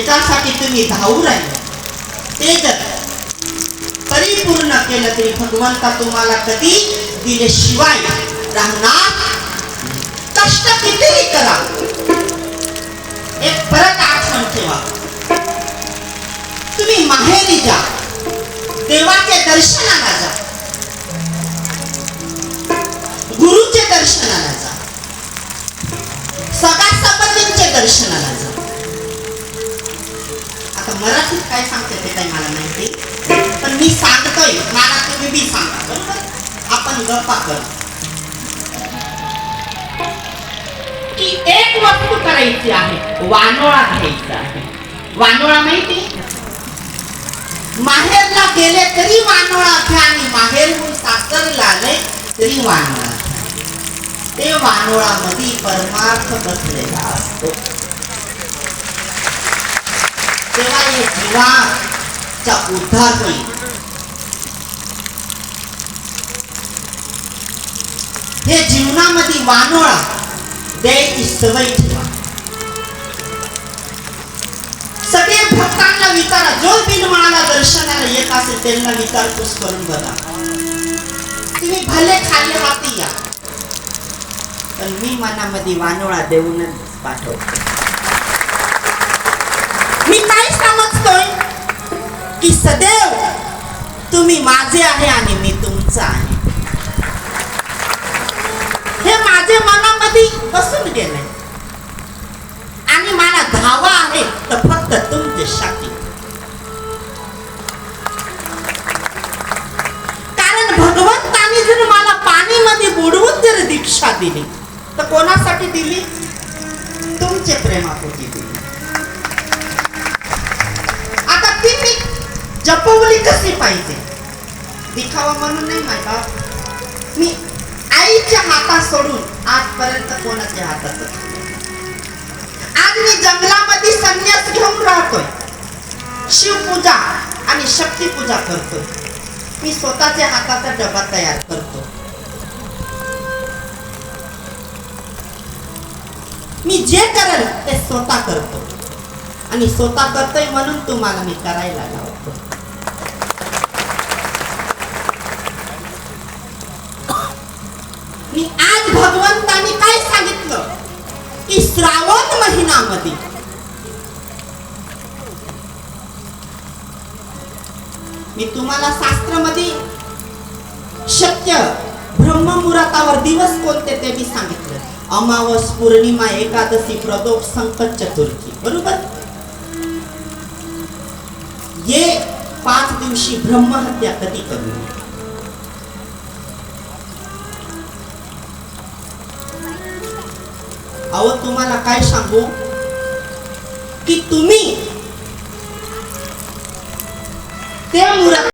ज्याच्यासाठी तुम्ही धावू राहिले ते जर परिपूर्ण केलं तरी भगवंता तुम्हाला कधी दिल्याशिवाय राहणार. कष्ट कितीही करा, एक परत आठवण ठेवा. तुम्ही माहेरी जा, देवाचे दर्शनाला जा, गुरुचे दर्शनाला जा, सगळ्या संबंधींचे दर्शनाला जा. आता मराठीत काय सांगते ते काही मला माहिती, पण मी सांगतोय, मला तुम्ही बी सांगा, बरोबर? आपण गप्पा कर की एक वस्तू करायची आहे, वानोळा घ्यायचा आहे. वानोळा माहिती? माहेरला गेले तरी वानोळा घ्या आणि माहेरहून सासरला आले तरी वानोळा घ्या. ते वानोळामध्ये परमार्थ बसलेला असतो. तेव्हा या जीवाचा उद्धार होईल. हे जीवनामध्ये वानोळा द्यायची सवय ठेवा. सगळे भक्तांना विचारा, जो बिनवाला दर्शनाला येत असेल त्यांना विचारपूस करून बघा. तुम्ही भले खाल्ले हाती या, पण मी मनामध्ये वानोळा देऊनच पाठवतो. मी काय समजतोय की सदैव तुम्ही माझे आहे आणि मी तुमचा आहे. हे माझे मनामध्ये बसून गेले आणि मला धावा आहे तर फक्त तुमच्यासाठी. कारण भगवंताने जर मला पाणीमध्ये बुडवून जर दीक्षा दिली तर कोणासाठी दिली? तुमचे प्रेमापोटी दिली. आता ती मी जपवली कशी पाहिजे? दिखावा म्हणून नाही माहिती. मी आईच्या हातात सोडून आजपर्यंत कोणाच्या हातात. आज मी जंगलामध्ये संन्यास घेऊन राहतोय, शिवपूजा आणि शक्तीपूजा करतोय. मी स्वतःच्या हाताचा डबा तयार करतो. मी जे करेल ते स्वतः करतो आणि स्वतः करतोय म्हणून तुम्हाला मी करायला लावतो. मी आज भगवंताने काय सांगितलं की श्रावण महिन्यामध्ये मी तुम्हाला शास्त्रामध्ये शक्य ब्रह्ममुहूर्तावर दिवस कोणते ते मी सांगितलं. अमावस, पौर्णिमा, एकादशी, प्रदोष, संकट चतुर्थी, बरोबर? ये 5 दिवशी ब्रह्महत्या कधी करू नये. अहो तुम्हाला काय सांगू की तुम्ही त्या मुहूर्तात